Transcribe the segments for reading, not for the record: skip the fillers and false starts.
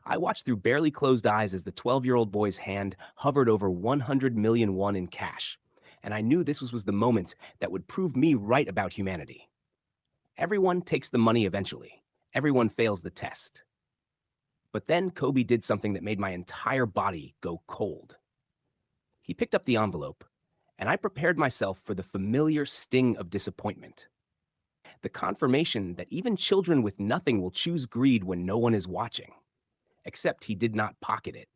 I watched through barely closed eyes as the 12-year-old boy's hand hovered over 100 million won in cash. And I knew this was the moment that would prove me right about humanity. Everyone takes the money eventually. Everyone fails the test. But then Kobe did something that made my entire body go cold. He picked up the envelope, and I prepared myself for the familiar sting of disappointment. The confirmation that even children with nothing will choose greed when no one is watching. Except he did not pocket it.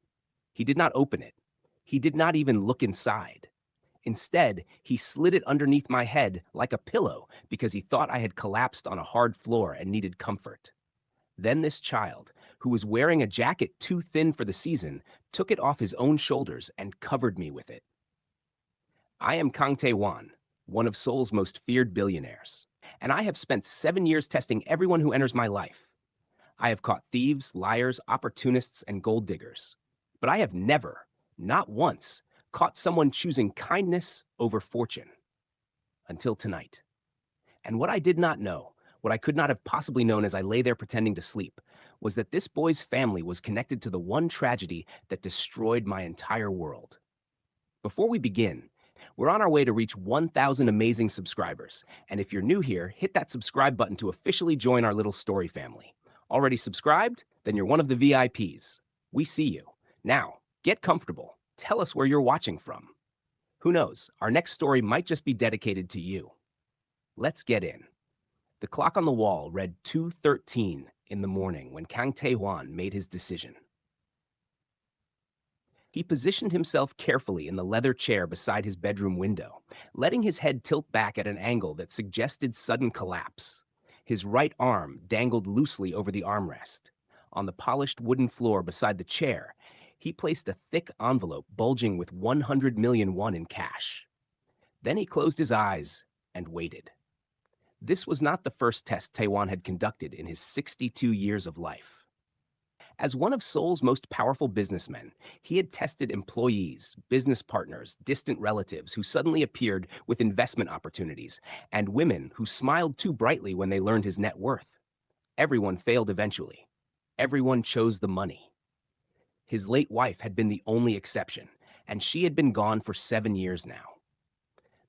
He did not open it. He did not even look inside. Instead, he slid it underneath my head like a pillow because he thought I had collapsed on a hard floor and needed comfort. Then this child, who was wearing a jacket too thin for the season, took it off his own shoulders and covered me with it. I am Kang Tae-wan, one of Seoul's most feared billionaires, and I have spent 7 years testing everyone who enters my life. I have caught thieves, liars, opportunists, and gold diggers. But I have never, not once, caught someone choosing kindness over fortune. Until tonight. And what I did not know, what I could not have possibly known as I lay there pretending to sleep, was that this boy's family was connected to the one tragedy that destroyed my entire world. Before we begin, we're on our way to reach 1,000 amazing subscribers. And if you're new here, hit that subscribe button to officially join our little story family. Already subscribed? Then you're one of the VIPs. We see you. Now, get comfortable. Tell us where you're watching from. Who knows, our next story might just be dedicated to you. Let's get in. The clock on the wall read 2:13 in the morning when Kang Tae-hwan made his decision. He positioned himself carefully in the leather chair beside his bedroom window, letting his head tilt back at an angle that suggested sudden collapse. His right arm dangled loosely over the armrest. On the polished wooden floor beside the chair, he placed a thick envelope bulging with 100 million won in cash. Then he closed his eyes and waited. This was not the first test Taewon had conducted in his 62 years of life. As one of Seoul's most powerful businessmen, he had tested employees, business partners, distant relatives who suddenly appeared with investment opportunities, and women who smiled too brightly when they learned his net worth. Everyone failed eventually. Everyone chose the money. His late wife had been the only exception, and she had been gone for 7 years now.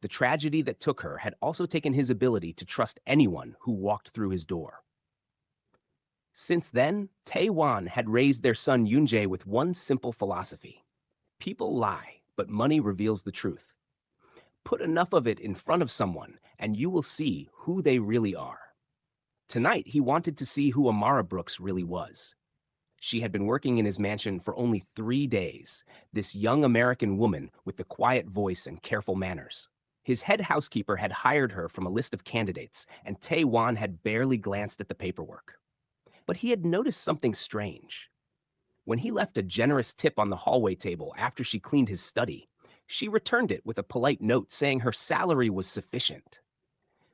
The tragedy that took her had also taken his ability to trust anyone who walked through his door. Since then, Tae-wan had raised their son Yoon-jae with one simple philosophy. People lie, but money reveals the truth. Put enough of it in front of someone, and you will see who they really are. Tonight, he wanted to see who Amara Brooks really was. She had been working in his mansion for only 3 days, this young American woman with the quiet voice and careful manners. His head housekeeper had hired her from a list of candidates, and Tae-wan had barely glanced at the paperwork. But he had noticed something strange. When he left a generous tip on the hallway table after she cleaned his study, she returned it with a polite note saying her salary was sufficient.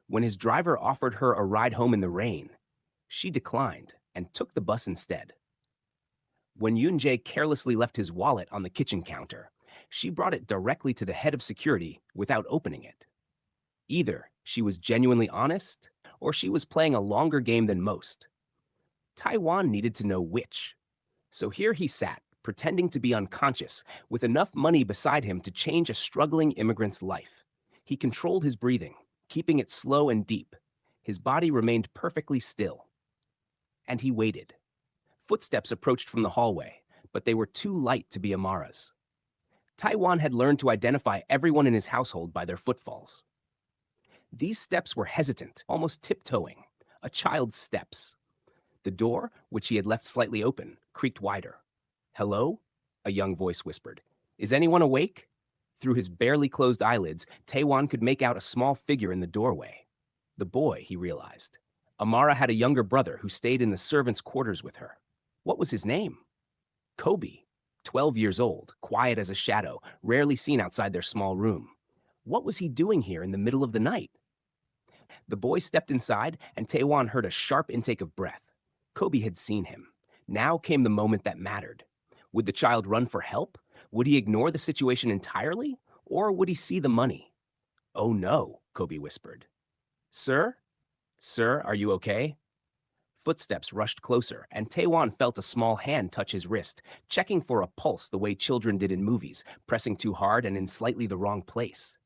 When his driver offered her a ride home in the rain, she declined and took the bus instead. When Yoon-jae carelessly left his wallet on the kitchen counter, she brought it directly to the head of security without opening it. Either she was genuinely honest, or she was playing a longer game than most. Tae-wan needed to know which. So here he sat, pretending to be unconscious, with enough money beside him to change a struggling immigrant's life. He controlled his breathing, keeping it slow and deep. His body remained perfectly still. And he waited. Footsteps approached from the hallway, but they were too light to be Amara's. Tae-wan had learned to identify everyone in his household by their footfalls. These steps were hesitant, almost tiptoeing, a child's steps. The door, which he had left slightly open, creaked wider. "Hello?" a young voice whispered. "Is anyone awake?" Through his barely closed eyelids, Tae-wan could make out a small figure in the doorway. The boy, he realized. Amara had a younger brother who stayed in the servants' quarters with her. What was his name? Kobe, 12 years old, quiet as a shadow, rarely seen outside their small room. What was he doing here in the middle of the night? The boy stepped inside, and Tae-wan heard a sharp intake of breath. Kobe had seen him. Now came the moment that mattered. Would the child run for help? Would he ignore the situation entirely? Or would he see the money? "Oh no," Kobe whispered. "Sir? Sir, are you okay?" Footsteps rushed closer, and Taewon felt a small hand touch his wrist, checking for a pulse the way children did in movies, pressing too hard and in slightly the wrong place.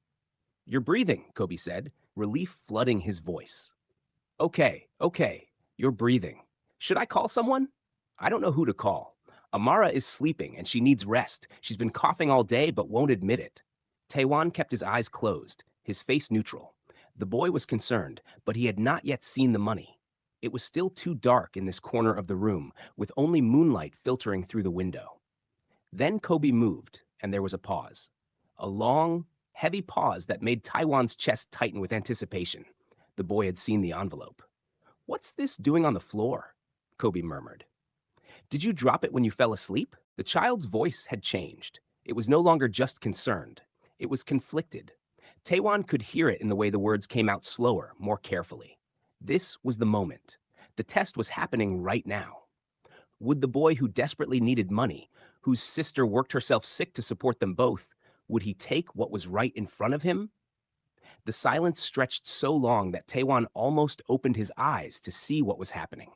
"You're breathing," Kobe said, relief flooding his voice. "Okay, okay, you're breathing. Should I call someone?" "I don't know who to call. Amara is sleeping and she needs rest. She's been coughing all day but won't admit it." Taewon kept his eyes closed, his face neutral. The boy was concerned, but he had not yet seen the money. It was still too dark in this corner of the room, with only moonlight filtering through the window. Then Kobe moved, and there was a pause. A long, heavy pause that made Taiwan's chest tighten with anticipation. The boy had seen the envelope. "What's this doing on the floor?" Kobe murmured. "Did you drop it when you fell asleep?" The child's voice had changed. It was no longer just concerned. It was conflicted. Taewon could hear it in the way the words came out slower, more carefully. This was the moment. The test was happening right now. Would the boy who desperately needed money, whose sister worked herself sick to support them both, would he take what was right in front of him? The silence stretched so long that Taewon almost opened his eyes to see what was happening.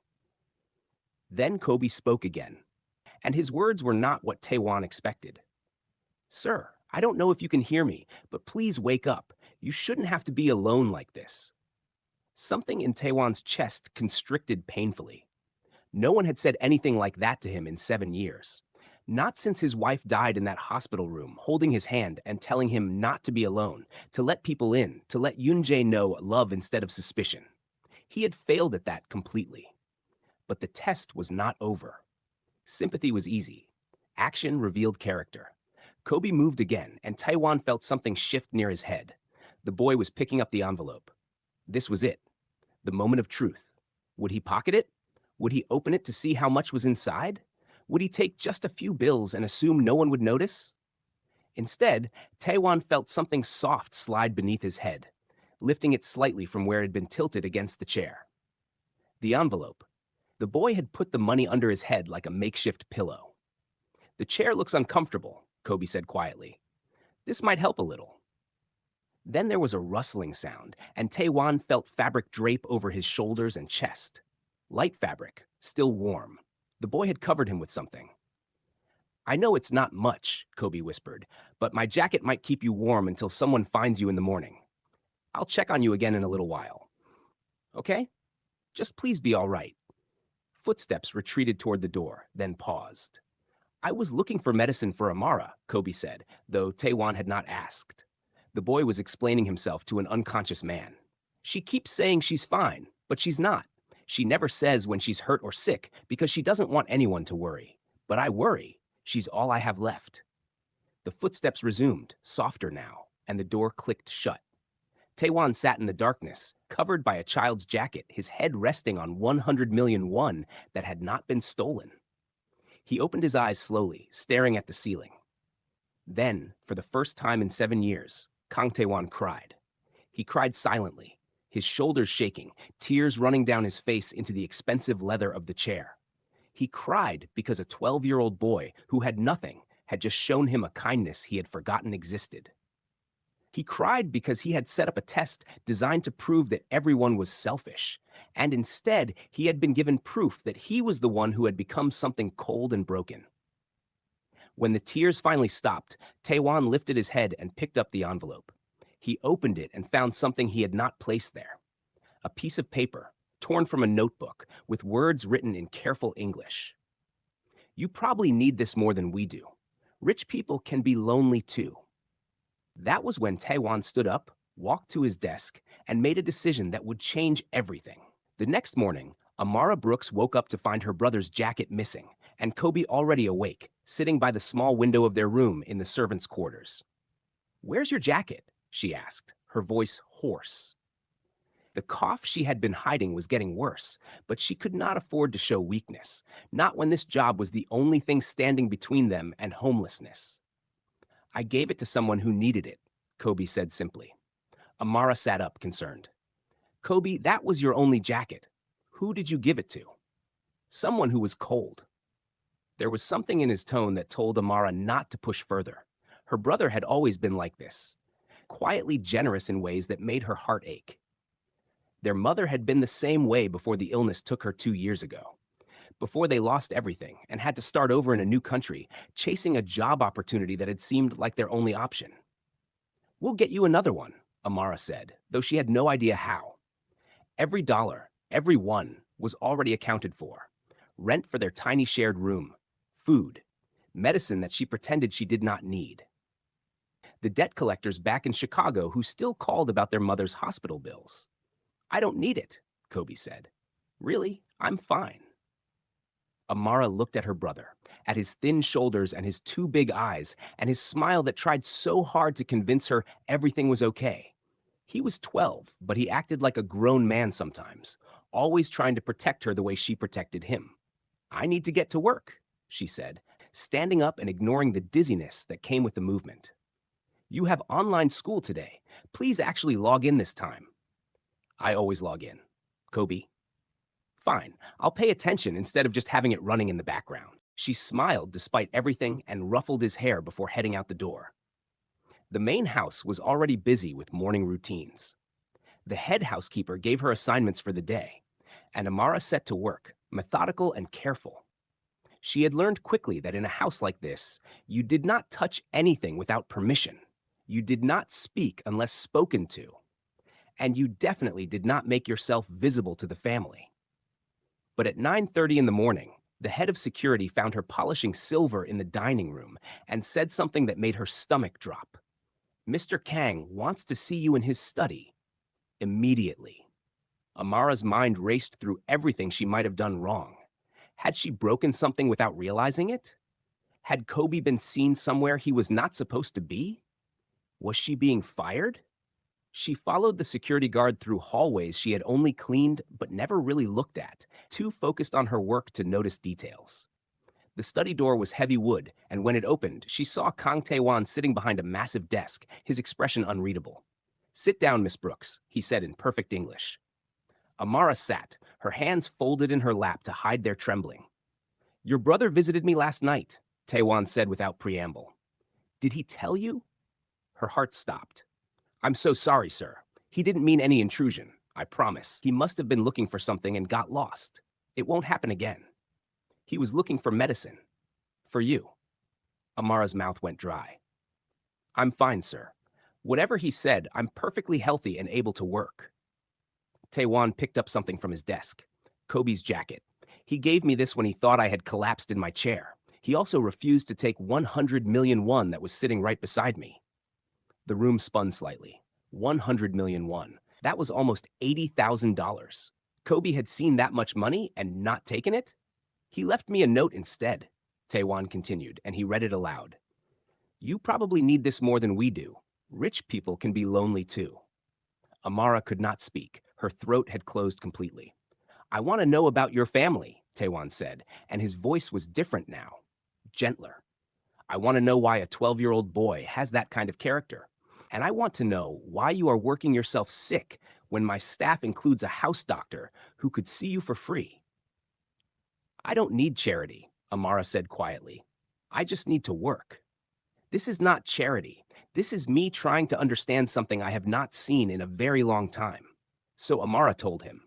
Then Kobe spoke again, and his words were not what Taewon expected. "Sir, I don't know if you can hear me, but please wake up. You shouldn't have to be alone like this." Something in Taewon's chest constricted painfully. No one had said anything like that to him in 7 years. Not since his wife died in that hospital room, holding his hand and telling him not to be alone, to let people in, to let Yoonjae know love instead of suspicion. He had failed at that completely. But the test was not over. Sympathy was easy. Action revealed character. Kobe moved again, and Taewon felt something shift near his head. The boy was picking up the envelope. This was it. The moment of truth. Would he pocket it? Would he open it to see how much was inside? Would he take just a few bills and assume no one would notice? Instead, Taewon felt something soft slide beneath his head, lifting it slightly from where it had been tilted against the chair. The envelope. The boy had put the money under his head like a makeshift pillow. "The chair looks uncomfortable," Kobe said quietly. "This might help a little." Then there was a rustling sound, and Taewon felt fabric drape over his shoulders and chest. Light fabric, still warm. The boy had covered him with something. "I know it's not much," Kobe whispered, "but my jacket might keep you warm until someone finds you in the morning. I'll check on you again in a little while. Okay? Just please be all right." Footsteps retreated toward the door, then paused. "I was looking for medicine for Amara," Kobe said, though Taewon had not asked. The boy was explaining himself to an unconscious man. "She keeps saying she's fine, but she's not. She never says when she's hurt or sick because she doesn't want anyone to worry. But I worry. She's all I have left." The footsteps resumed, softer now, and the door clicked shut. Taewon sat in the darkness, covered by a child's jacket, his head resting on 100 million won that had not been stolen. He opened his eyes slowly, staring at the ceiling. Then, for the first time in 7 years, Kang Taewon cried. He cried silently, his shoulders shaking, tears running down his face into the expensive leather of the chair. He cried because a 12-year-old boy who had nothing had just shown him a kindness he had forgotten existed. He cried because he had set up a test designed to prove that everyone was selfish, and instead he had been given proof that he was the one who had become something cold and broken. When the tears finally stopped, Taewon lifted his head and picked up the envelope. He opened it and found something he had not placed there. A piece of paper, torn from a notebook, with words written in careful English. "You probably need this more than we do. Rich people can be lonely too." That was when Taewon stood up, walked to his desk, and made a decision that would change everything. The next morning, Amara Brooks woke up to find her brother's jacket missing, and Kobe already awake, sitting by the small window of their room in the servants' quarters. "Where's your jacket?" she asked, her voice hoarse. The cough she had been hiding was getting worse, but she could not afford to show weakness, not when this job was the only thing standing between them and homelessness. "I gave it to someone who needed it," Kobe said simply. Amara sat up, concerned. "Kobe, that was your only jacket. Who did you give it to?" "Someone who was cold." There was something in his tone that told Amara not to push further. Her brother had always been like this, quietly generous in ways that made her heart ache. Their mother had been the same way before the illness took her 2 years ago. Before they lost everything and had to start over in a new country, chasing a job opportunity that had seemed like their only option. We'll get you another one, Amara said, though she had no idea how. Every dollar, every one, was already accounted for. Rent for their tiny shared room, food, medicine that she pretended she did not need. The debt collectors back in Chicago who still called about their mother's hospital bills. I don't need it, Kobe said. Really, I'm fine. Amara looked at her brother, at his thin shoulders and his two big eyes, and his smile that tried so hard to convince her everything was okay. He was 12, but he acted like a grown man sometimes, always trying to protect her the way she protected him. I need to get to work, she said, standing up and ignoring the dizziness that came with the movement. You have online school today. Please actually log in this time. I always log in. Kobe. Fine, I'll pay attention instead of just having it running in the background. She smiled despite everything and ruffled his hair before heading out the door. The main house was already busy with morning routines. The head housekeeper gave her assignments for the day, and Amara set to work, methodical and careful. She had learned quickly that in a house like this, you did not touch anything without permission. You did not speak unless spoken to. And you definitely did not make yourself visible to the family. But at 9:30 in the morning, the head of security found her polishing silver in the dining room and said something that made her stomach drop. Mr. Kang wants to see you in his study. Immediately. Amara's mind raced through everything she might have done wrong. Had she broken something without realizing it? Had Kobe been seen somewhere he was not supposed to be? Was she being fired? She followed the security guard through hallways she had only cleaned but never really looked at, too focused on her work to notice details. The study door was heavy wood, and when it opened, she saw Kang Tae-wan sitting behind a massive desk, his expression unreadable. Sit down, Miss Brooks, he said in perfect English. Amara sat, her hands folded in her lap to hide their trembling. Your brother visited me last night, Tae-wan said without preamble. Did he tell you? Her heart stopped. I'm so sorry, sir. He didn't mean any intrusion, I promise. He must have been looking for something and got lost. It won't happen again. He was looking for medicine. For you. Amara's mouth went dry. I'm fine, sir. Whatever he said, I'm perfectly healthy and able to work. Tae-wan picked up something from his desk. Kobe's jacket. He gave me this when he thought I had collapsed in my chair. He also refused to take 100 million won that was sitting right beside me. The room spun slightly. 100 million won. That was almost $80,000. Kobe had seen that much money and not taken it? He left me a note instead, Tae-wan continued, and he read it aloud. You probably need this more than we do. Rich people can be lonely too. Amara could not speak. Her throat had closed completely. I want to know about your family, Tae-wan said, and his voice was different now, gentler. I want to know why a 12-year-old boy has that kind of character. And I want to know why you are working yourself sick when my staff includes a house doctor who could see you for free. I don't need charity, Amara said quietly. I just need to work. This is not charity. This is me trying to understand something I have not seen in a very long time. So Amara told him.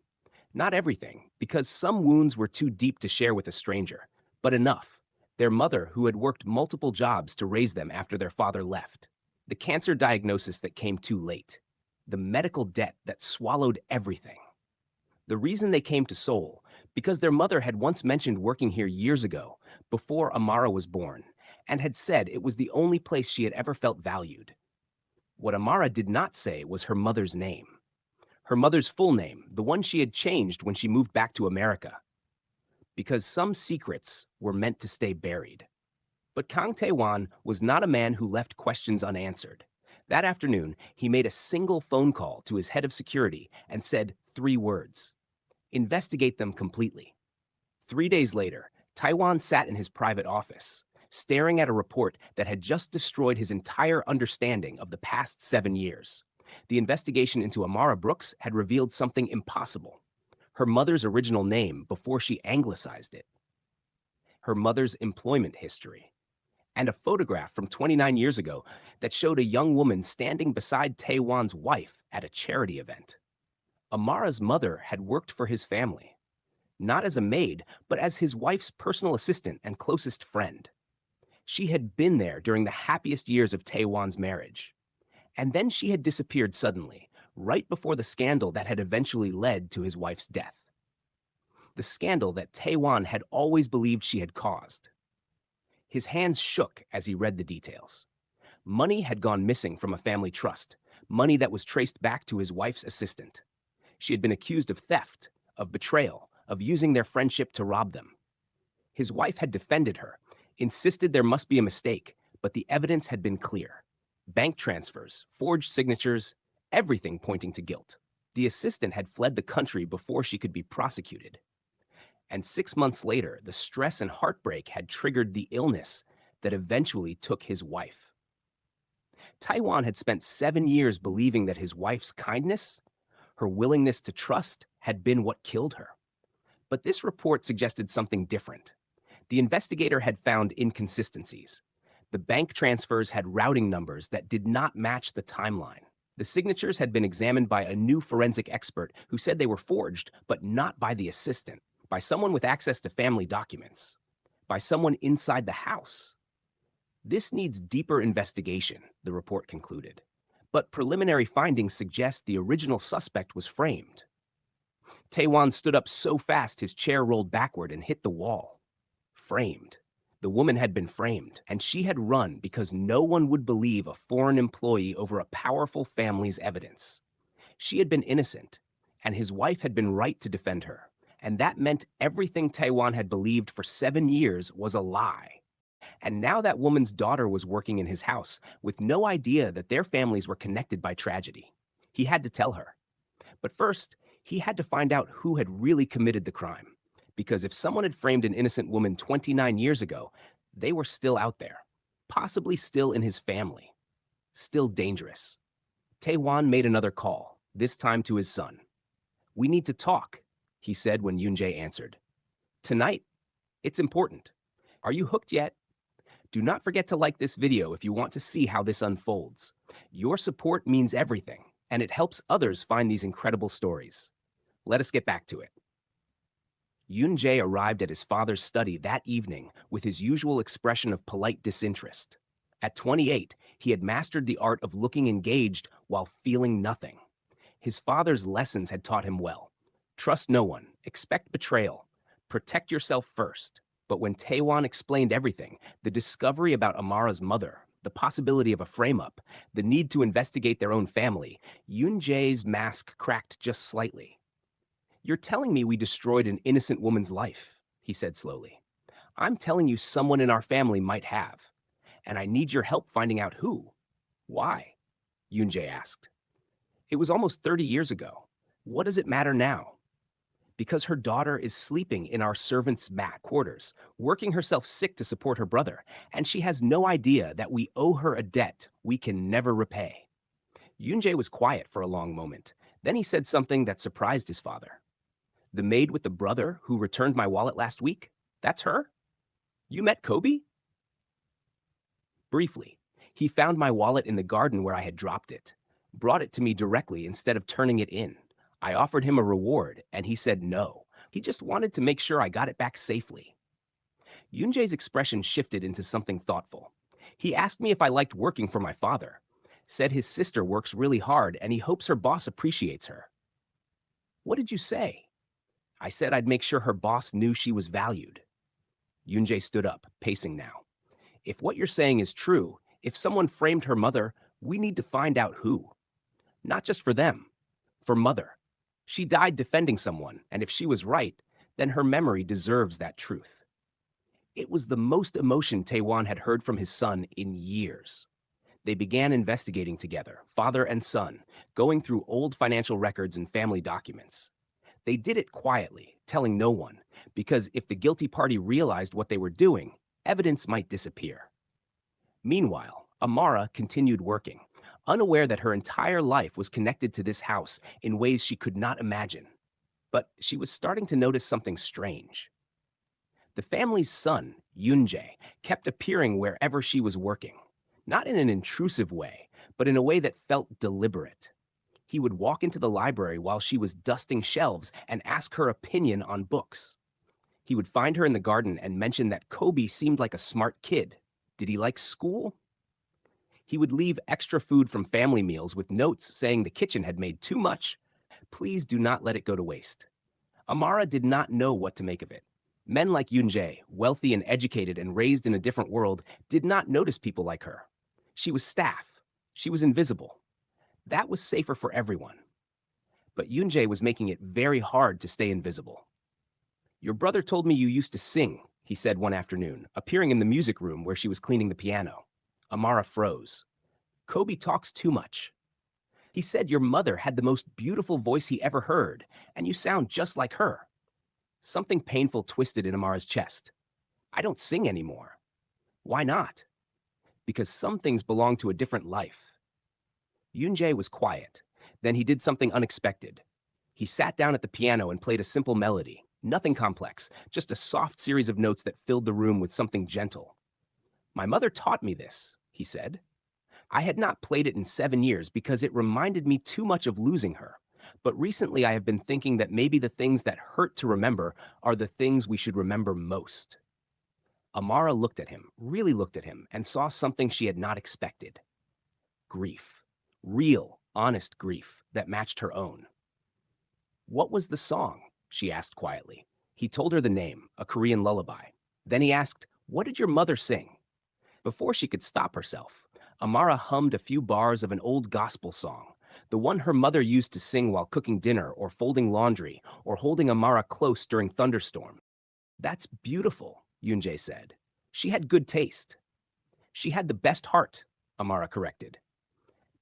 Not everything, because some wounds were too deep to share with a stranger, but enough. Their mother, who had worked multiple jobs to raise them after their father left. The cancer diagnosis that came too late. The medical debt that swallowed everything. The reason they came to Seoul, because their mother had once mentioned working here years ago, before Amara was born, and had said it was the only place she had ever felt valued. What Amara did not say was her mother's name. Her mother's full name, the one she had changed when she moved back to America. Because some secrets were meant to stay buried. But Kang Tae-wan was not a man who left questions unanswered. That afternoon, he made a single phone call to his head of security and said 3 words. Investigate them completely. 3 days later, Tae-wan sat in his private office, staring at a report that had just destroyed his entire understanding of the past 7 years. The investigation into Amara Brooks had revealed something impossible. Her mother's original name before she anglicized it. Her mother's employment history. And a photograph from 29 years ago that showed a young woman standing beside Tae-wan's wife at a charity event. Amara's mother had worked for his family, not as a maid, but as his wife's personal assistant and closest friend. She had been there during the happiest years of Taewan's marriage. And then she had disappeared suddenly, right before the scandal that had eventually led to his wife's death. The scandal that Taewan had always believed she had caused. His hands shook as he read the details. Money had gone missing from a family trust, money that was traced back to his wife's assistant. She had been accused of theft, of betrayal, of using their friendship to rob them. His wife had defended her, insisted there must be a mistake, but the evidence had been clear. Bank transfers, forged signatures, everything pointing to guilt. The assistant had fled the country before she could be prosecuted. And 6 months later, the stress and heartbreak had triggered the illness that eventually took his wife. Taiwan had spent 7 years believing that his wife's kindness, her willingness to trust, had been what killed her. But this report suggested something different. The investigator had found inconsistencies. The bank transfers had routing numbers that did not match the timeline. The signatures had been examined by a new forensic expert who said they were forged, but not by the assistant, by someone with access to family documents, by someone inside the house. This needs deeper investigation, the report concluded. But preliminary findings suggest the original suspect was framed. Taewan stood up so fast his chair rolled backward and hit the wall. Framed. The woman had been framed, and she had run because no one would believe a foreign employee over a powerful family's evidence. She had been innocent, and his wife had been right to defend her, and that meant everything Taiwan had believed for 7 years was a lie. And now that woman's daughter was working in his house with no idea that their families were connected by tragedy. He had to tell her. But first, he had to find out who had really committed the crime. Because if someone had framed an innocent woman 29 years ago, they were still out there, possibly still in his family, still dangerous. Taewan made another call, this time to his son. "We need to talk," he said when Yoon-jae answered. "Tonight? It's important. Are you hooked yet? Do not forget to like this video if you want to see how this unfolds. Your support means everything, and it helps others find these incredible stories. Let us get back to it." Yoon-jae arrived at his father's study that evening with his usual expression of polite disinterest. At 28, he had mastered the art of looking engaged while feeling nothing. His father's lessons had taught him well. Trust no one, expect betrayal, protect yourself first. But when Taewan explained everything, the discovery about Amara's mother, the possibility of a frame-up, the need to investigate their own family, Yoon-jae's mask cracked just slightly. "You're telling me we destroyed an innocent woman's life," he said slowly. "I'm telling you someone in our family might have. And I need your help finding out who." "Why?" Yoon-jae asked. "It was almost 30 years ago. What does it matter now?" "Because her daughter is sleeping in our servants' quarters, working herself sick to support her brother, and she has no idea that we owe her a debt we can never repay." Yoon-jae was quiet for a long moment. Then he said something that surprised his father. "The maid with the brother who returned my wallet last week? That's her? You met Kobe?" "Briefly. He found my wallet in the garden where I had dropped it, brought it to me directly instead of turning it in. I offered him a reward, and he said no. He just wanted to make sure I got it back safely." Yoon-jae's expression shifted into something thoughtful. He asked me if I liked working for my father. Said his sister works really hard, and he hopes her boss appreciates her. "What did you say?" "I said I'd make sure her boss knew she was valued." Yoon-jae stood up, pacing now. "If what you're saying is true, if someone framed her mother, we need to find out who. Not just for them, for Mother. She died defending someone, and if she was right, then her memory deserves that truth." It was the most emotion Taewan had heard from his son in years. They began investigating together, father and son, going through old financial records and family documents. They did it quietly, telling no one, because if the guilty party realized what they were doing, evidence might disappear. Meanwhile, Amara continued working, unaware that her entire life was connected to this house in ways she could not imagine. But she was starting to notice something strange. The family's son, Yoon-jae, kept appearing wherever she was working, not in an intrusive way, but in a way that felt deliberate. He would walk into the library while she was dusting shelves and ask her opinion on books. He would find her in the garden and mention that Kobe seemed like a smart kid. Did he like school? He would leave extra food from family meals with notes saying the kitchen had made too much. Please do not let it go to waste. Amara did not know what to make of it. Men like Yunjae, wealthy and educated and raised in a different world, did not notice people like her. She was staff. She was invisible. That was safer for everyone. But Yunjae was making it very hard to stay invisible. Your brother told me you used to sing, he said one afternoon, appearing in the music room where she was cleaning the piano. Amara froze. Kobe talks too much. He said your mother had the most beautiful voice he ever heard, and you sound just like her. Something painful twisted in Amara's chest. I don't sing anymore. Why not? Because some things belong to a different life. Yunjae was quiet. Then he did something unexpected. He sat down at the piano and played a simple melody, nothing complex, just a soft series of notes that filled the room with something gentle. My mother taught me this, he said. I had not played it in 7 years because it reminded me too much of losing her. But recently I have been thinking that maybe the things that hurt to remember are the things we should remember most. Amara looked at him, really looked at him, and saw something she had not expected. Grief. Real, honest grief that matched her own. What was the song? She asked quietly. He told her the name, a Korean lullaby. Then he asked, what did your mother sing? Before she could stop herself, Amara hummed a few bars of an old gospel song, the one her mother used to sing while cooking dinner or folding laundry or holding Amara close during thunderstorms. That's beautiful, Yunjae said. She had good taste. She had the best heart, Amara corrected.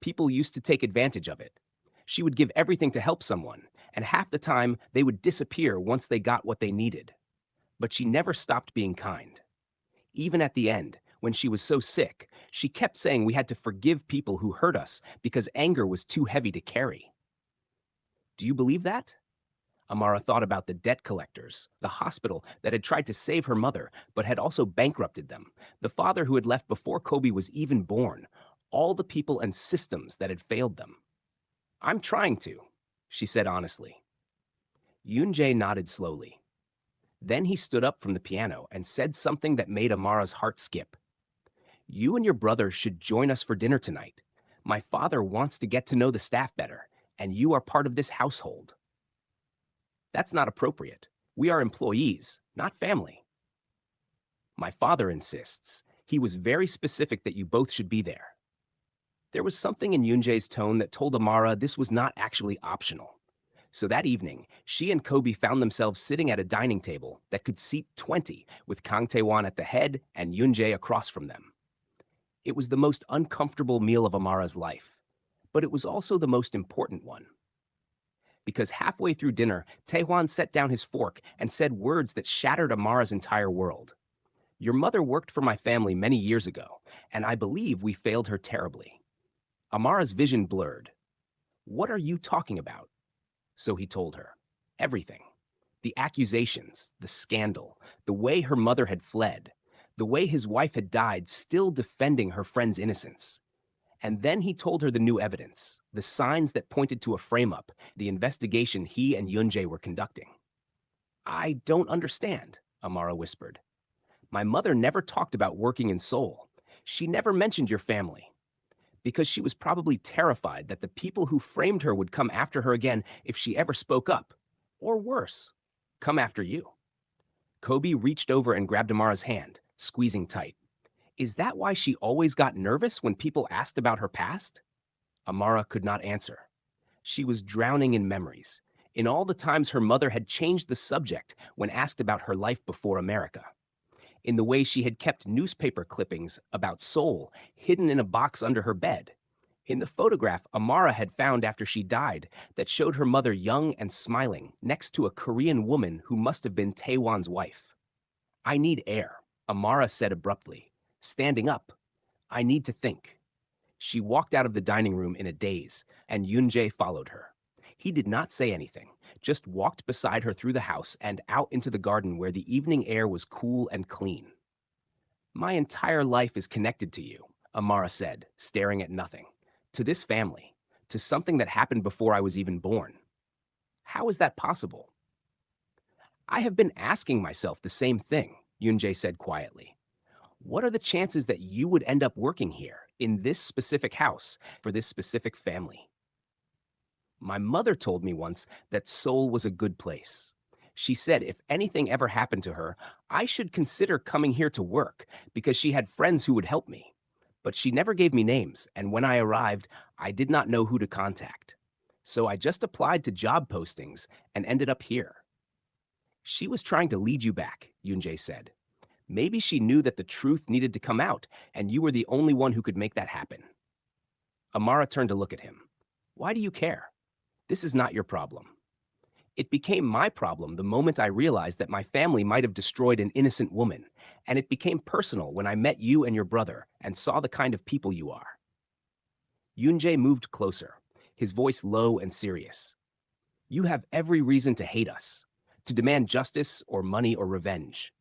People used to take advantage of it. She would give everything to help someone, and half the time they would disappear once they got what they needed. But she never stopped being kind. Even at the end, when she was so sick, she kept saying we had to forgive people who hurt us because anger was too heavy to carry. Do you believe that? Amara thought about the debt collectors, the hospital that had tried to save her mother but had also bankrupted them, the father who had left before Kobe was even born, all the people and systems that had failed them. I'm trying to, she said honestly. Yunjae nodded slowly. Then he stood up from the piano and said something that made Amara's heart skip. You and your brother should join us for dinner tonight. My father wants to get to know the staff better, and you are part of this household. That's not appropriate. We are employees, not family. My father insists. He was very specific that you both should be there. There was something in Yunjae's tone that told Amara this was not actually optional. So that evening, she and Kobe found themselves sitting at a dining table that could seat 20, with Kang Tae-won at the head and Yunjae across from them. It was the most uncomfortable meal of Amara's life, but it was also the most important one. Because halfway through dinner, Tae-hwan set down his fork and said words that shattered Amara's entire world. Your mother worked for my family many years ago, and I believe we failed her terribly. Amara's vision blurred. What are you talking about? So he told her. Everything. The accusations, the scandal, the way her mother had fled, the way his wife had died still defending her friend's innocence. And then he told her the new evidence, the signs that pointed to a frame-up, the investigation he and Yunjae were conducting. I don't understand, Amara whispered. My mother never talked about working in Seoul. She never mentioned your family. Because she was probably terrified that the people who framed her would come after her again if she ever spoke up. Or worse, come after you. Kobe reached over and grabbed Amara's hand, squeezing tight. Is that why she always got nervous when people asked about her past? Amara could not answer. She was drowning in memories, in all the times her mother had changed the subject when asked about her life before America, in the way she had kept newspaper clippings about Seoul hidden in a box under her bed, in the photograph Amara had found after she died that showed her mother young and smiling next to a Korean woman who must have been Tae-won's wife. I need air, Amara said abruptly. Standing up, I need to think. She walked out of the dining room in a daze, and Yunjae followed her. He did not say anything, just walked beside her through the house and out into the garden where the evening air was cool and clean. My entire life is connected to you, Amara said, staring at nothing. To this family, to something that happened before I was even born. How is that possible? I have been asking myself the same thing, Yoonjae said quietly. What are the chances that you would end up working here, in this specific house, for this specific family? My mother told me once that Seoul was a good place. She said if anything ever happened to her, I should consider coming here to work because she had friends who would help me. But she never gave me names, and when I arrived, I did not know who to contact. So I just applied to job postings and ended up here. She was trying to lead you back, Yoonjae said. Maybe she knew that the truth needed to come out, and you were the only one who could make that happen. Amara turned to look at him. Why do you care? This is not your problem. It became my problem the moment I realized that my family might have destroyed an innocent woman, and it became personal when I met you and your brother and saw the kind of people you are. Yoonjae moved closer, his voice low and serious. You have every reason to hate us, to demand justice or money or revenge.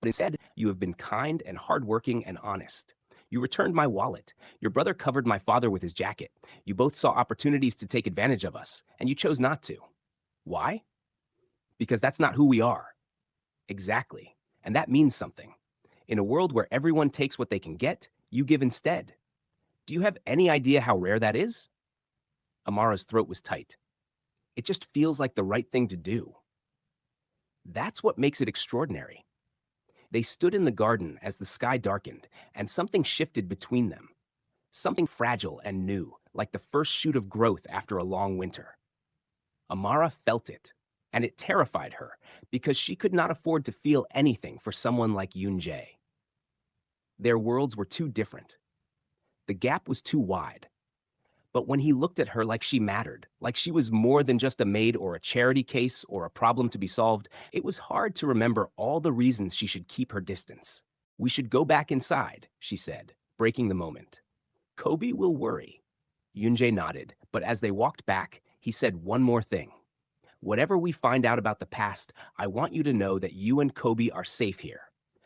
But instead, you have been kind and hardworking and honest. You returned my wallet. Your brother covered my father with his jacket. You both saw opportunities to take advantage of us, and you chose not to. Why? Because that's not who we are. Exactly. And that means something. In a world where everyone takes what they can get, you give instead. Do you have any idea how rare that is? Amara's throat was tight. It just feels like the right thing to do. That's what makes it extraordinary. They stood in the garden as the sky darkened, and something shifted between them. Something fragile and new, like the first shoot of growth after a long winter. Amara felt it, and it terrified her because she could not afford to feel anything for someone like Yoonjae. Their worlds were too different. The gap was too wide. But when he looked at her like she mattered, like she was more than just a maid or a charity case or a problem to be solved, it was hard to remember all the reasons she should keep her distance. We should go back inside, she said, breaking the moment. Kobe will worry. Yoonjae nodded, but as they walked back, he said one more thing. Whatever we find out about the past, I want you to know that you and Kobe are safe here.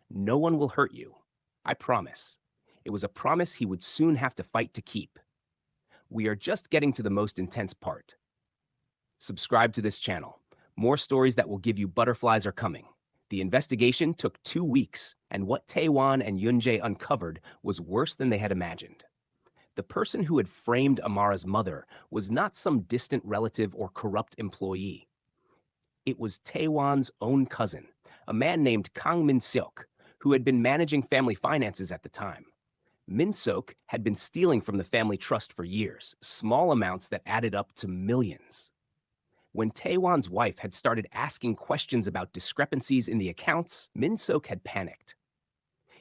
No one will hurt you. I promise. It was a promise he would soon have to fight to keep. We are just getting to the most intense part. Subscribe to this channel. More stories that will give you butterflies are coming. The investigation took 2 weeks, and what Taewon and Yoonjae uncovered was worse than they had imagined. The person who had framed Amara's mother was not some distant relative or corrupt employee. It was Taewon's own cousin, a man named Kang Min-seok, who had been managing family finances at the time. Min-seok had been stealing from the family trust for years, small amounts that added up to millions. When Taewon's wife had started asking questions about discrepancies in the accounts, Min-seok had panicked.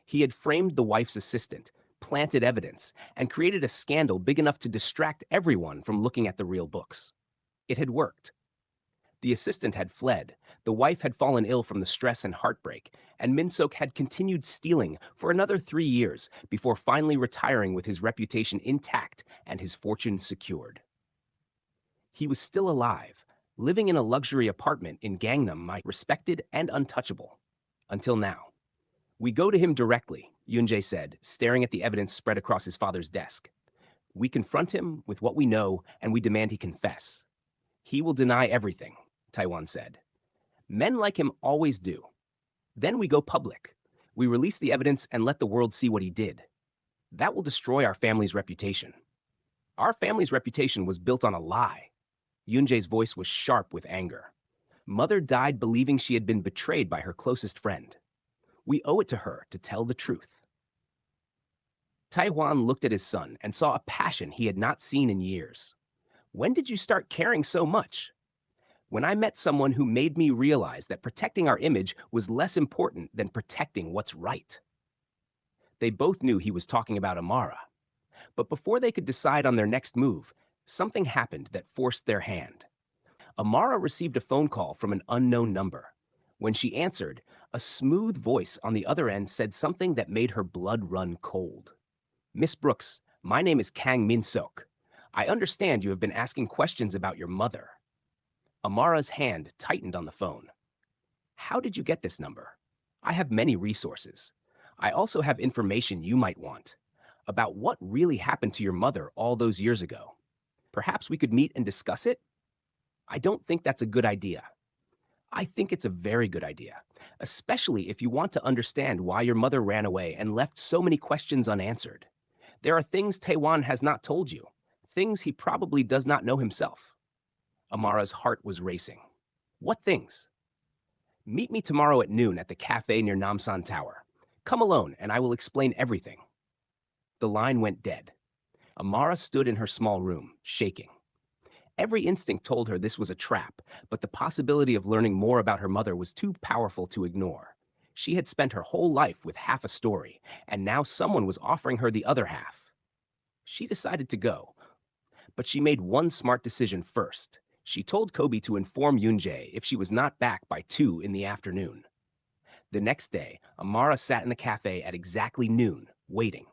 He had framed the wife's assistant, planted evidence, and created a scandal big enough to distract everyone from looking at the real books. It had worked. The assistant had fled, the wife had fallen ill from the stress and heartbreak, and Min-seok had continued stealing for another 3 years before finally retiring with his reputation intact and his fortune secured. He was still alive, living in a luxury apartment in Gangnam, respected and untouchable. Until now. We go to him directly, Yoonjae said, staring at the evidence spread across his father's desk. We confront him with what we know, and we demand he confess. He will deny everything, Taewon said. Men like him always do. Then we go public. We release the evidence and let the world see what he did. That will destroy our family's reputation. Our family's reputation was built on a lie. Yoonjae's voice was sharp with anger. Mother died believing she had been betrayed by her closest friend. We owe it to her to tell the truth. Taewon looked at his son and saw a passion he had not seen in years. When did you start caring so much? When I met someone who made me realize that protecting our image was less important than protecting what's right. They both knew he was talking about Amara. But before they could decide on their next move, something happened that forced their hand. Amara received a phone call from an unknown number. When she answered, a smooth voice on the other end said something that made her blood run cold. Miss Brooks, my name is Kang Min-seok. I understand you have been asking questions about your mother. Amara's hand tightened on the phone. How did you get this number? I have many resources. I also have information you might want about what really happened to your mother all those years ago. Perhaps we could meet and discuss it? I don't think that's a good idea. I think it's a very good idea, especially if you want to understand why your mother ran away and left so many questions unanswered. There are things Taewon has not told you, things he probably does not know himself. Amara's heart was racing. What things? Meet me tomorrow at noon at the cafe near Namsan Tower. Come alone and I will explain everything. The line went dead. Amara stood in her small room, shaking. Every instinct told her this was a trap, but the possibility of learning more about her mother was too powerful to ignore. She had spent her whole life with half a story, and now someone was offering her the other half. She decided to go, but she made one smart decision first. She told Kobe to inform Yoonjae if she was not back by 2 in the afternoon. The next day, Amara sat in the cafe at exactly noon, waiting.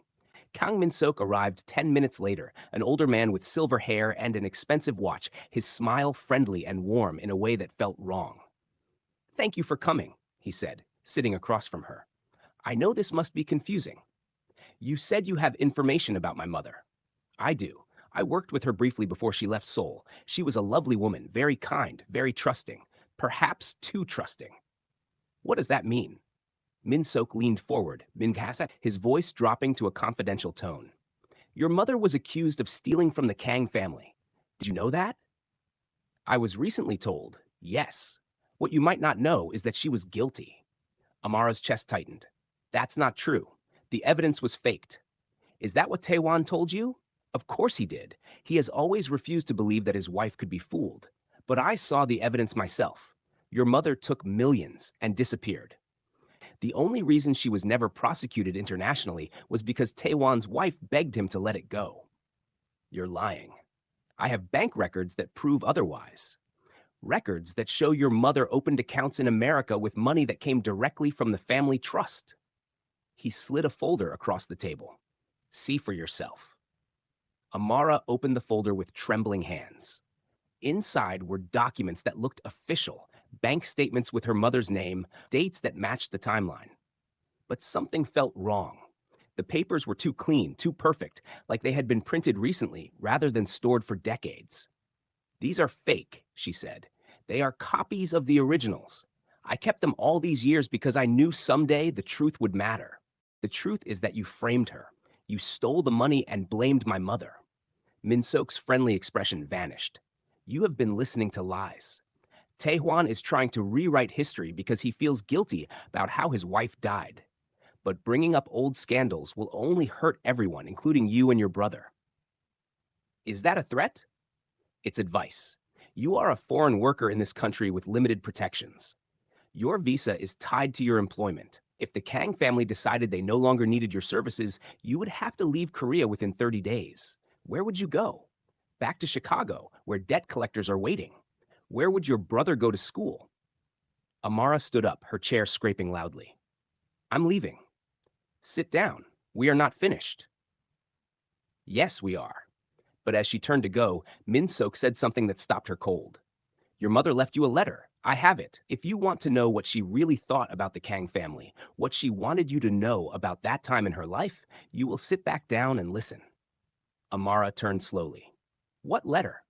Kang Min-sok arrived 10 minutes later, an older man with silver hair and an expensive watch, his smile friendly and warm in a way that felt wrong. "Thank you for coming," he said, sitting across from her. "I know this must be confusing. You said you have information about my mother." "I do. I worked with her briefly before she left Seoul. She was a lovely woman, very kind, very trusting, perhaps too trusting." "What does that mean?" Min-sok leaned forward, his voice dropping to a confidential tone. "Your mother was accused of stealing from the Kang family. Did you know that?" "I was recently told, yes. What you might not know is that she was guilty." Amara's chest tightened. "That's not true. The evidence was faked." "Is that what Taewon told you?" "Of course he did. He has always refused to believe that his wife could be fooled. But I saw the evidence myself. Your mother took millions and disappeared. The only reason she was never prosecuted internationally was because Taewon's wife begged him to let it go." "You're lying. I have bank records that prove otherwise. Records that show your mother opened accounts in America with money that came directly from the family trust." He slid a folder across the table. "See for yourself." Amara opened the folder with trembling hands. Inside were documents that looked official, bank statements with her mother's name, dates that matched the timeline. But something felt wrong. The papers were too clean, too perfect, like they had been printed recently rather than stored for decades. "These are fake," she said. "They are copies of the originals. I kept them all these years because I knew someday the truth would matter. The truth is that you framed her. You stole the money and blamed my mother." Min-sok's friendly expression vanished. "You have been listening to lies. Taehwan is trying to rewrite history because he feels guilty about how his wife died. But bringing up old scandals will only hurt everyone, including you and your brother." "Is that a threat?" "It's advice. You are a foreign worker in this country with limited protections. Your visa is tied to your employment. If the Kang family decided they no longer needed your services, you would have to leave Korea within 30 days. Where would you go? Back to Chicago, where debt collectors are waiting. Where would your brother go to school?" Amara stood up, her chair scraping loudly. "I'm leaving." "Sit down. We are not finished." "Yes, we are." But as she turned to go, Min-sok said something that stopped her cold. "Your mother left you a letter. I have it. If you want to know what she really thought about the Kang family, what she wanted you to know about that time in her life, you will sit back down and listen." Amara turned slowly. "What letter?"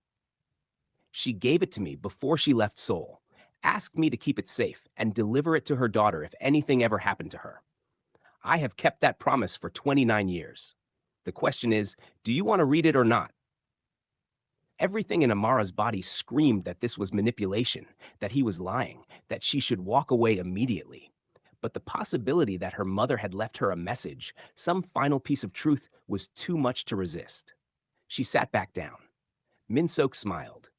"She gave it to me before she left Seoul. Asked me to keep it safe and deliver it to her daughter if anything ever happened to her. I have kept that promise for 29 years. The question is, do you want to read it or not?" Everything in Amara's body screamed that this was manipulation, that he was lying, that she should walk away immediately. But the possibility that her mother had left her a message, some final piece of truth, was too much to resist. She sat back down. Min-sok smiled.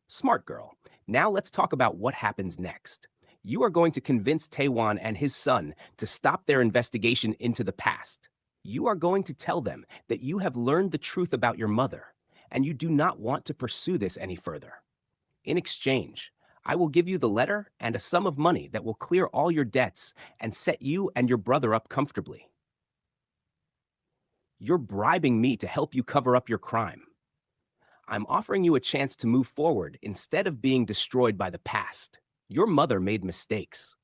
"Smart girl. Now let's talk about what happens next. You are going to convince Taewon and his son to stop their investigation into the past. You are going to tell them that you have learned the truth about your mother, and you do not want to pursue this any further. In exchange, I will give you the letter and a sum of money that will clear all your debts and set you and your brother up comfortably." "You're bribing me to help you cover up your crime." "I'm offering you a chance to move forward instead of being destroyed by the past. Your mother made mistakes.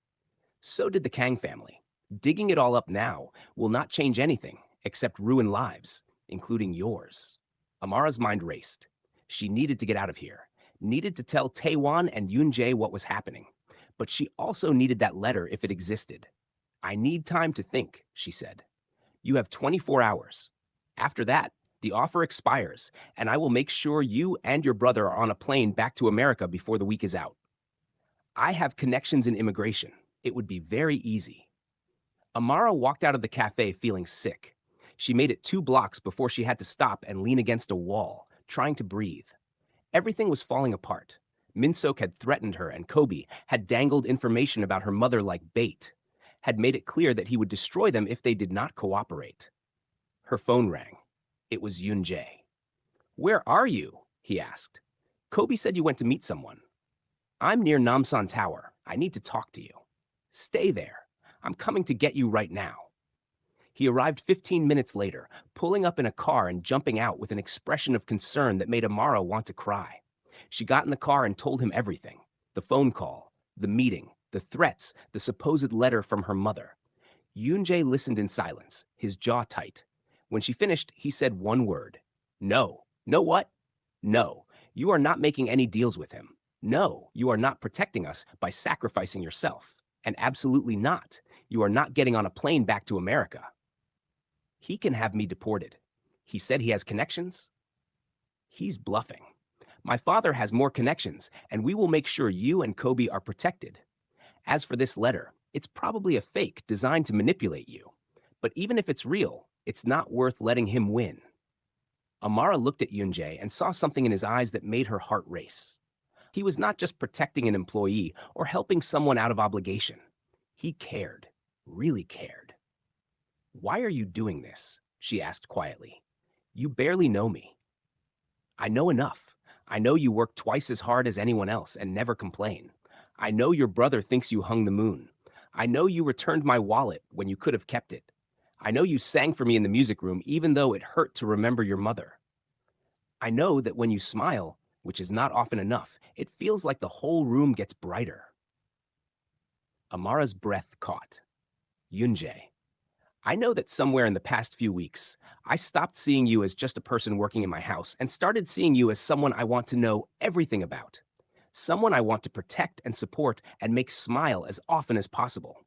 So did the Kang family. Digging it all up now will not change anything except ruin lives, including yours." Amara's mind raced. She needed to get out of here, needed to tell Taewon and Yoon-jae what was happening. But she also needed that letter if it existed. I need time to think, she said. You have 24 hours. After that, the offer expires, and I will make sure you and your brother are on a plane back to America before the week is out. I have connections in immigration. It would be very easy. Amara walked out of the cafe feeling sick. She made it 2 blocks before she had to stop and lean against a wall, trying to breathe. Everything was falling apart. Minsok had threatened her, and Kobe had dangled information about her mother like bait, had made it clear that he would destroy them if they did not cooperate. Her phone rang. It was Yoon-jae. Where are you? He asked. Kobe said you went to meet someone. I'm near Namsan Tower. I need to talk to you. Stay there. I'm coming to get you right now. He arrived 15 minutes later, pulling up in a car and jumping out with an expression of concern that made Amara want to cry. She got in the car and told him everything: the phone call, the meeting, the threats, the supposed letter from her mother. Yoon-jae listened in silence, his jaw tight. When she finished, he said one word. No. No what? No. You are not making any deals with him. No, you are not protecting us by sacrificing yourself. And absolutely not. You are not getting on a plane back to America. He can have me deported. He said he has connections. He's bluffing. My father has more connections, and we will make sure you and Kobe are protected. As for this letter, it's probably a fake designed to manipulate you. But even if it's real, it's not worth letting him win. Amara looked at Yoon-jae and saw something in his eyes that made her heart race. He was not just protecting an employee or helping someone out of obligation. He cared, really cared. Why are you doing this? She asked quietly. You barely know me. I know enough. I know you work twice as hard as anyone else and never complain. I know your brother thinks you hung the moon. I know you returned my wallet when you could have kept it. I know you sang for me in the music room even though it hurt to remember your mother. I know that when you smile, which is not often enough, it feels like the whole room gets brighter. Amara's breath caught. Yoon-jae, I know that somewhere in the past few weeks, I stopped seeing you as just a person working in my house and started seeing you as someone I want to know everything about. Someone I want to protect and support and make smile as often as possible.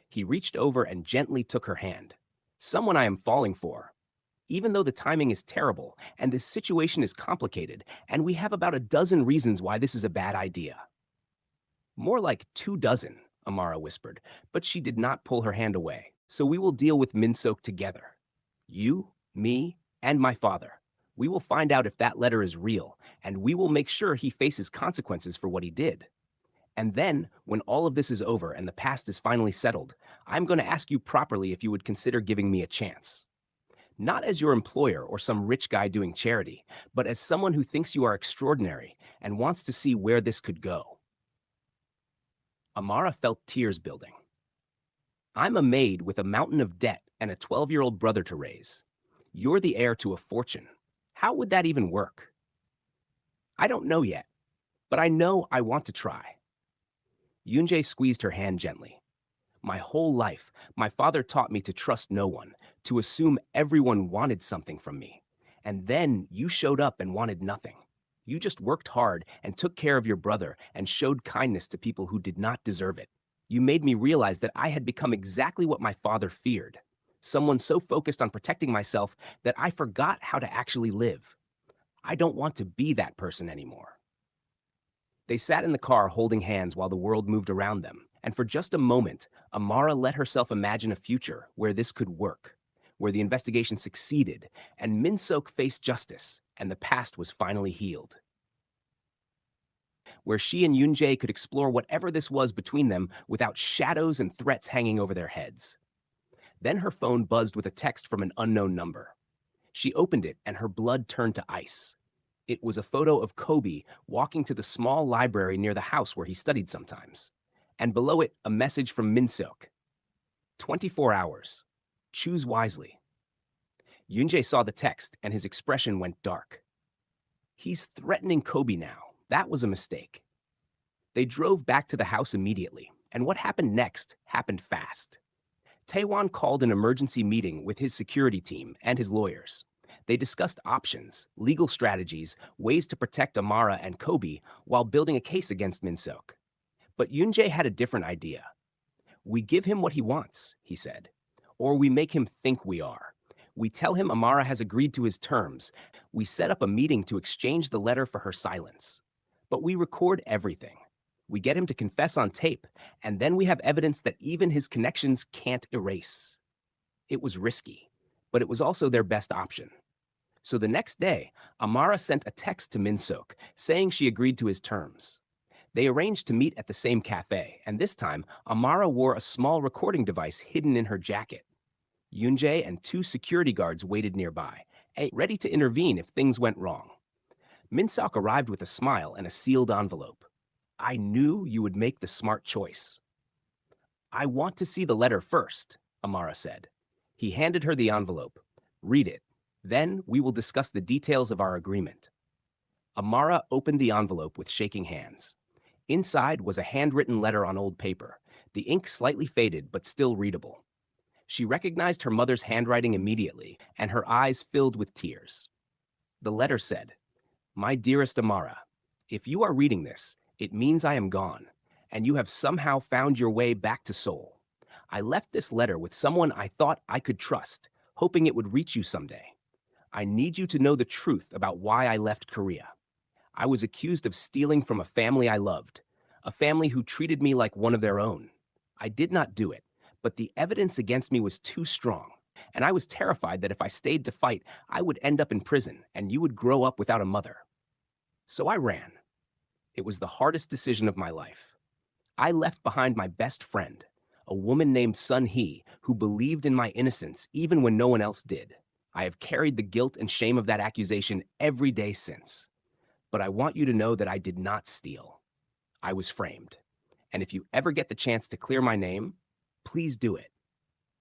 He reached over and gently took her hand. Someone I am falling for. Even though the timing is terrible and this situation is complicated and we have about a dozen reasons why this is a bad idea. More like 24, Amara whispered, but she did not pull her hand away. So we will deal with Minsok together. You, me, and my father. We will find out if that letter is real, and we will make sure he faces consequences for what he did. And then, when all of this is over and the past is finally settled, I'm going to ask you properly if you would consider giving me a chance. Not as your employer or some rich guy doing charity, but as someone who thinks you are extraordinary and wants to see where this could go. Amara felt tears building. I'm a maid with a mountain of debt and a 12-year-old brother to raise. You're the heir to a fortune. How would that even work? I don't know yet, but I know I want to try. Yoon-jae squeezed her hand gently. My whole life, my father taught me to trust no one, to assume everyone wanted something from me. And then you showed up and wanted nothing. You just worked hard and took care of your brother and showed kindness to people who did not deserve it. You made me realize that I had become exactly what my father feared. Someone so focused on protecting myself that I forgot how to actually live. I don't want to be that person anymore. They sat in the car holding hands while the world moved around them, and for just a moment, Amara let herself imagine a future where this could work, where the investigation succeeded, and Minsok faced justice, and the past was finally healed. Where she and Yoon-jae could explore whatever this was between them without shadows and threats hanging over their heads. Then her phone buzzed with a text from an unknown number. She opened it and her blood turned to ice. It was a photo of Kobe walking to the small library near the house where he studied sometimes. And below it, a message from Minsok. 24 hours. Choose wisely. Yoon-jae saw the text and his expression went dark. He's threatening Kobe now. That was a mistake. They drove back to the house immediately, and what happened next happened fast. Taewon called an emergency meeting with his security team and his lawyers. They discussed options, legal strategies, ways to protect Amara and Kobe while building a case against Min-seok. But Yoon-jae had a different idea. We give him what he wants, he said. Or we make him think we are. We tell him Amara has agreed to his terms. We set up a meeting to exchange the letter for her silence. But we record everything. We get him to confess on tape, and then we have evidence that even his connections can't erase. It was risky, but it was also their best option. So the next day, Amara sent a text to Min-seok saying she agreed to his terms. They arranged to meet at the same cafe, and this time, Amara wore a small recording device hidden in her jacket. Yoon-jae and two security guards waited nearby, ready to intervene if things went wrong. Min-seok arrived with a smile and a sealed envelope. I knew you would make the smart choice. I want to see the letter first, Amara said. He handed her the envelope. Read it. Then we will discuss the details of our agreement. Amara opened the envelope with shaking hands. Inside was a handwritten letter on old paper, the ink slightly faded but still readable. She recognized her mother's handwriting immediately, and her eyes filled with tears. The letter said, My dearest Amara, if you are reading this, it means I am gone, and you have somehow found your way back to Seoul. I left this letter with someone I thought I could trust, hoping it would reach you someday. I need you to know the truth about why I left Korea. I was accused of stealing from a family I loved, a family who treated me like one of their own. I did not do it, but the evidence against me was too strong, and I was terrified that if I stayed to fight, I would end up in prison and you would grow up without a mother. So I ran. It was the hardest decision of my life. I left behind my best friend, a woman named Sun Hee, who believed in my innocence even when no one else did. I have carried the guilt and shame of that accusation every day since. But I want you to know that I did not steal. I was framed. And if you ever get the chance to clear my name, please do it.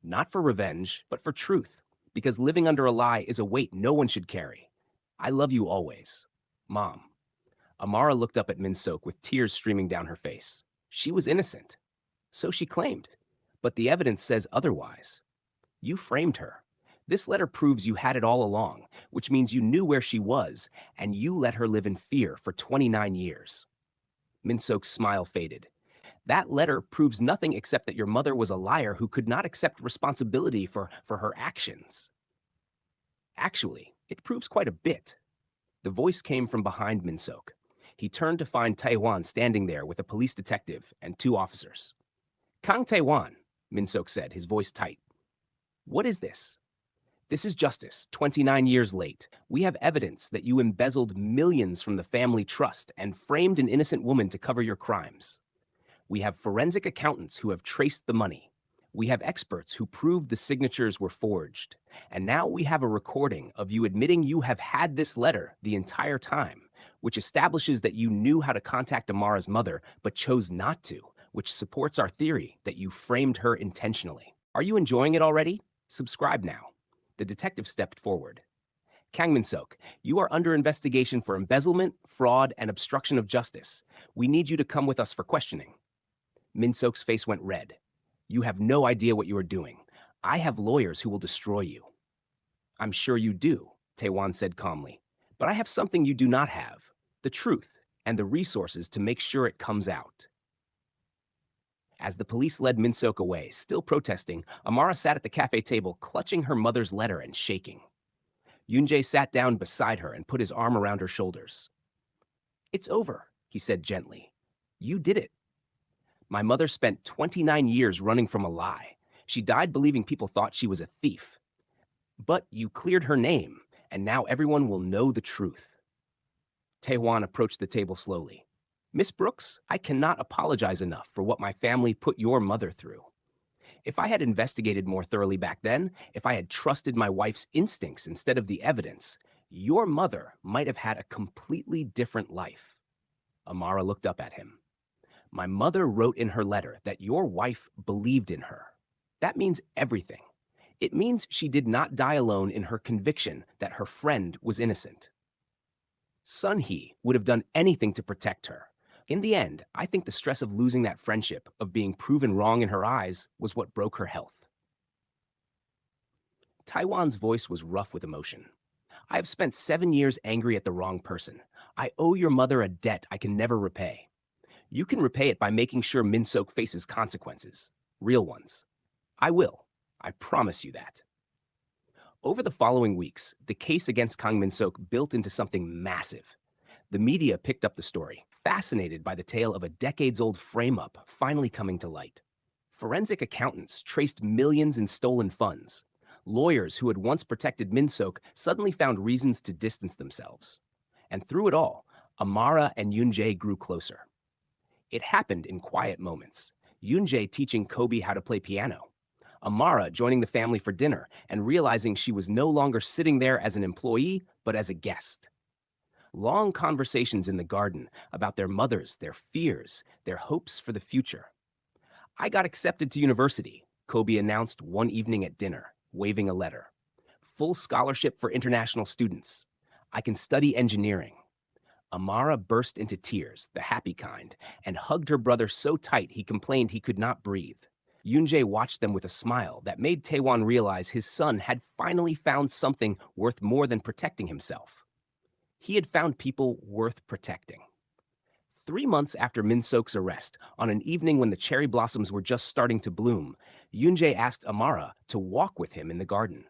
Not for revenge, but for truth, because living under a lie is a weight no one should carry. I love you always. Mom. Amara looked up at Min-seok with tears streaming down her face. She was innocent. So she claimed. But the evidence says otherwise. You framed her. This letter proves you had it all along, which means you knew where she was, and you let her live in fear for 29 years. Min-seok's smile faded. That letter proves nothing except that your mother was a liar who could not accept responsibility for her actions. Actually, it proves quite a bit. The voice came from behind Min-seok. He turned to find Tae-hwan standing there with a police detective and two officers. Kang Tae-hwan, Min-seok said, his voice tight. What is this? This is justice, 29 years late. We have evidence that you embezzled millions from the family trust and framed an innocent woman to cover your crimes. We have forensic accountants who have traced the money. We have experts who proved the signatures were forged. And now we have a recording of you admitting you have had this letter the entire time, which establishes that you knew how to contact Amara's mother but chose not to, which supports our theory that you framed her intentionally. Are you enjoying it already? Subscribe now. The detective stepped forward. Kang Min-seok, you are under investigation for embezzlement, fraud, and obstruction of justice. We need you to come with us for questioning. Min-seok's face went red. You have no idea what you are doing. I have lawyers who will destroy you. I'm sure you do, Tae-hwan said calmly. But I have something you do not have, the truth and the resources to make sure it comes out. As the police led Min-seok away, still protesting, Amara sat at the cafe table, clutching her mother's letter and shaking. Yoon-jae sat down beside her and put his arm around her shoulders. It's over, he said gently. You did it. My mother spent 29 years running from a lie. She died believing people thought she was a thief. But you cleared her name, and now everyone will know the truth. Tae-hwan approached the table slowly. Miss Brooks, I cannot apologize enough for what my family put your mother through. If I had investigated more thoroughly back then, if I had trusted my wife's instincts instead of the evidence, your mother might have had a completely different life. Amara looked up at him. My mother wrote in her letter that your wife believed in her. That means everything. It means she did not die alone in her conviction that her friend was innocent. Sun Hee would have done anything to protect her. In the end, I think the stress of losing that friendship, of being proven wrong in her eyes, was what broke her health. Taiwan's voice was rough with emotion. I have spent 7 years angry at the wrong person. I owe your mother a debt I can never repay. You can repay it by making sure Min-sok faces consequences. Real ones. I will. I promise you that. Over the following weeks, the case against Kang Min-sok built into something massive. The media picked up the story, fascinated by the tale of a decades-old frame-up finally coming to light. Forensic accountants traced millions in stolen funds. Lawyers who had once protected Min-sok suddenly found reasons to distance themselves. And through it all, Amara and Yoon-jae grew closer. It happened in quiet moments. Yoon-jae teaching Kobe how to play piano. Amara joining the family for dinner and realizing she was no longer sitting there as an employee, but as a guest. Long conversations in the garden about their mothers, their fears, their hopes for the future. I got accepted to university, Kobe announced one evening at dinner, waving a letter. Full scholarship for international students. I can study engineering. Amara burst into tears, the happy kind, and hugged her brother so tight he complained he could not breathe. Yoon-jae watched them with a smile that made Taewon realize his son had finally found something worth more than protecting himself. He had found people worth protecting. 3 months after Min-sok's arrest, on an evening when the cherry blossoms were just starting to bloom, Yoon-jae asked Amara to walk with him in the garden.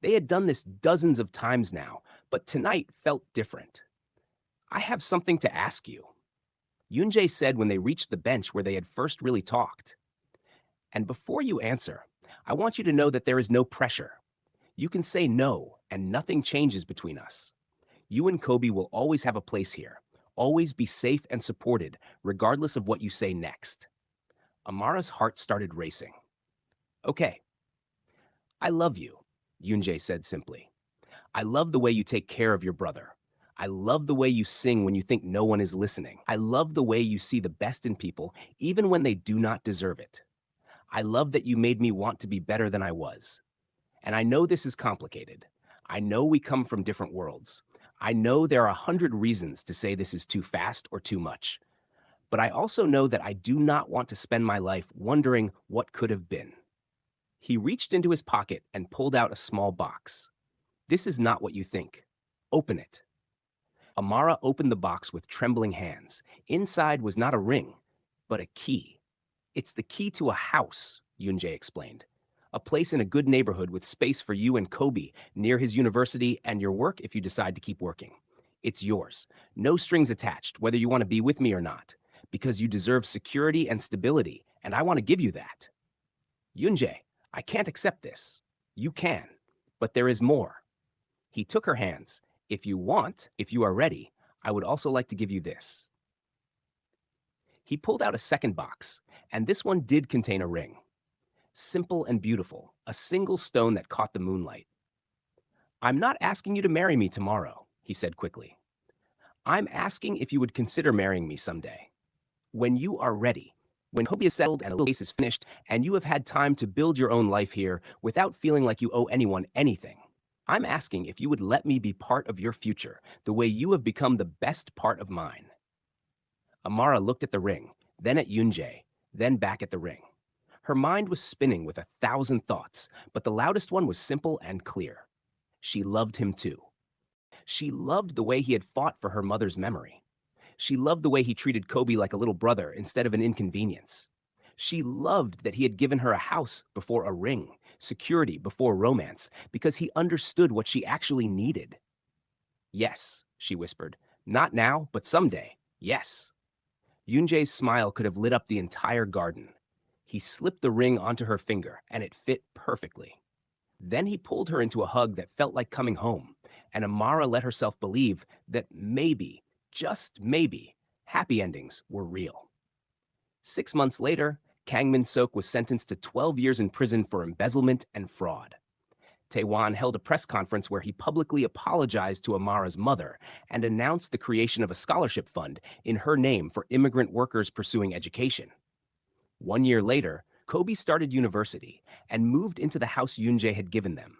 They had done this dozens of times now, but tonight felt different. I have something to ask you, Yoon-jae said when they reached the bench where they had first really talked. And before you answer, I want you to know that there is no pressure. You can say no, and nothing changes between us. You and Kobe will always have a place here, always be safe and supported, regardless of what you say next. Amara's heart started racing. Okay. I love you, Yoon-jae said simply. I love the way you take care of your brother. I love the way you sing when you think no one is listening. I love the way you see the best in people, even when they do not deserve it. I love that you made me want to be better than I was. And I know this is complicated. I know we come from different worlds. I know there are 100 reasons to say this is too fast or too much. But I also know that I do not want to spend my life wondering what could have been. He reached into his pocket and pulled out a small box. This is not what you think. Open it. Amara opened the box with trembling hands. Inside was not a ring, but a key. It's the key to a house, Yoon-jae explained. A place in a good neighborhood with space for you and Kobe, near his university and your work if you decide to keep working. It's yours. No strings attached, whether you want to be with me or not, because you deserve security and stability, and I want to give you that. Yoon-jae, I can't accept this. You can, but there is more. He took her hands. If you want, if you are ready, I would also like to give you this. He pulled out a second box, and this one did contain a ring. Simple and beautiful, a single stone that caught the moonlight. I'm not asking you to marry me tomorrow, he said quickly. I'm asking if you would consider marrying me someday. When you are ready, when Kobe is settled and the case is finished, and you have had time to build your own life here without feeling like you owe anyone anything. I'm asking if you would let me be part of your future, the way you have become the best part of mine. Amara looked at the ring, then at Yoon-jae, then back at the ring. Her mind was spinning with 1,000 thoughts, but the loudest one was simple and clear. She loved him too. She loved the way he had fought for her mother's memory. She loved the way he treated Kobe like a little brother instead of an inconvenience. She loved that he had given her a house before a ring, security before romance, because he understood what she actually needed. Yes, she whispered. Not now, but someday. Yes. Yoon-jae's smile could have lit up the entire garden. He slipped the ring onto her finger, and it fit perfectly. Then he pulled her into a hug that felt like coming home, and Amara let herself believe that maybe, just maybe, happy endings were real. 6 months later, Kang Min-sok was sentenced to 12 years in prison for embezzlement and fraud. Taewon held a press conference where he publicly apologized to Amara's mother and announced the creation of a scholarship fund in her name for immigrant workers pursuing education. 1 year later, Kobe started university and moved into the house Yoon-jae had given them,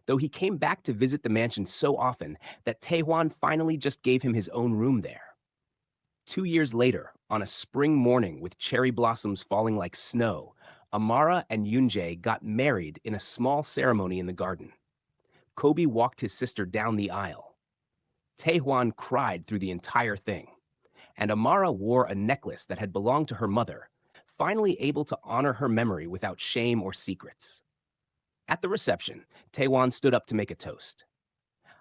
though he came back to visit the mansion so often that Taewon finally just gave him his own room there. 2 years later, on a spring morning with cherry blossoms falling like snow, Amara and Yoon-jae got married in a small ceremony in the garden. Kobe walked his sister down the aisle. Taehwan cried through the entire thing, and Amara wore a necklace that had belonged to her mother, finally able to honor her memory without shame or secrets. At the reception, Taehwan stood up to make a toast.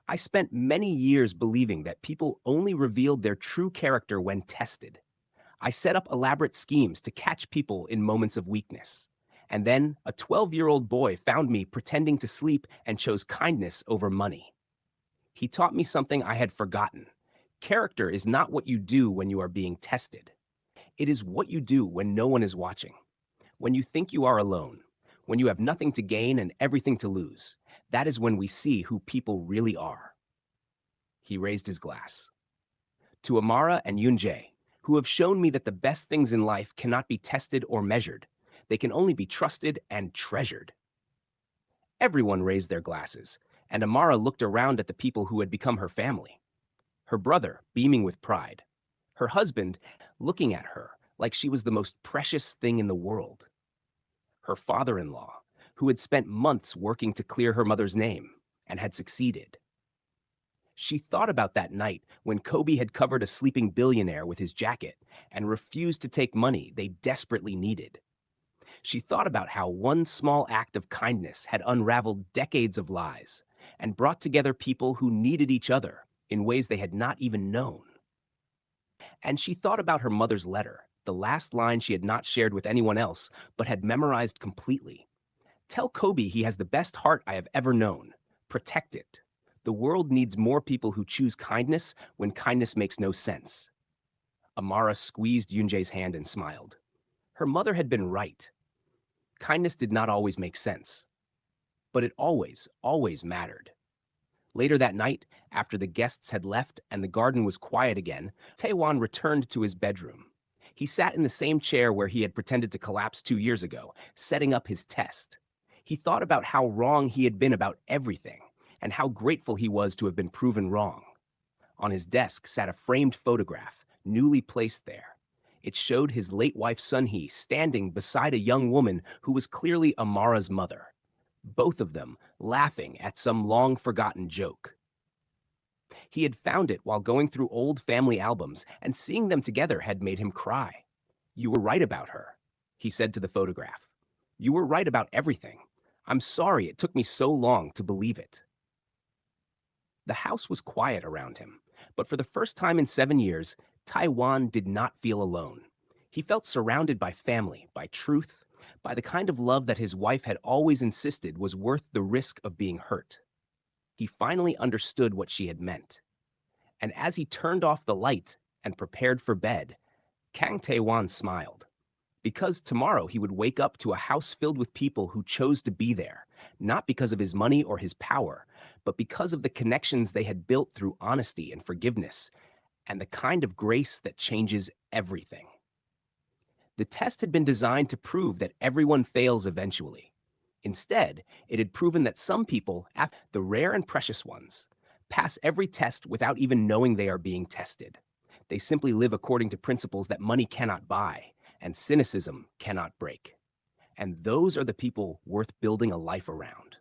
I spent many years believing that people only revealed their true character when tested. I set up elaborate schemes to catch people in moments of weakness. And then a 12-year-old boy found me pretending to sleep and chose kindness over money. He taught me something I had forgotten. Character is not what you do when you are being tested. It is what you do when no one is watching. When you think you are alone, when you have nothing to gain and everything to lose, that is when we see who people really are. He raised his glass. To Amara and Yoonjae, who have shown me that the best things in life cannot be tested or measured. They can only be trusted and treasured. Everyone raised their glasses, and Amara looked around at the people who had become her family. Her brother, beaming with pride. Her husband, looking at her like she was the most precious thing in the world. Her father-in-law, who had spent months working to clear her mother's name and had succeeded. She thought about that night when Kobe had covered a sleeping billionaire with his jacket and refused to take money they desperately needed. She thought about how one small act of kindness had unraveled decades of lies and brought together people who needed each other in ways they had not even known. And she thought about her mother's letter, the last line she had not shared with anyone else, but had memorized completely. Tell Kobe he has the best heart I have ever known. Protect it. The world needs more people who choose kindness when kindness makes no sense. Amara squeezed Yoonjae's hand and smiled. Her mother had been right. Kindness did not always make sense, but it always, always mattered. Later that night, after the guests had left and the garden was quiet again, Taehwan returned to his bedroom. He sat in the same chair where he had pretended to collapse 2 years ago, setting up his test. He thought about how wrong he had been about everything, and how grateful he was to have been proven wrong. On his desk sat a framed photograph, newly placed there. It showed his late wife Sunhee standing beside a young woman who was clearly Amara's mother, both of them laughing at some long-forgotten joke. He had found it while going through old family albums, and seeing them together had made him cry. "You were right about her," he said to the photograph. "You were right about everything. I'm sorry it took me so long to believe it." The house was quiet around him, but for the first time in 7 years, Taiwan did not feel alone. He felt surrounded by family, by truth, by the kind of love that his wife had always insisted was worth the risk of being hurt. He finally understood what she had meant. And as he turned off the light and prepared for bed, Kang Tae-wan smiled. Because tomorrow he would wake up to a house filled with people who chose to be there, not because of his money or his power, but because of the connections they had built through honesty and forgiveness, and the kind of grace that changes everything. The test had been designed to prove that everyone fails eventually. Instead, it had proven that some people, the rare and precious ones, pass every test without even knowing they are being tested. They simply live according to principles that money cannot buy and cynicism cannot break. And those are the people worth building a life around.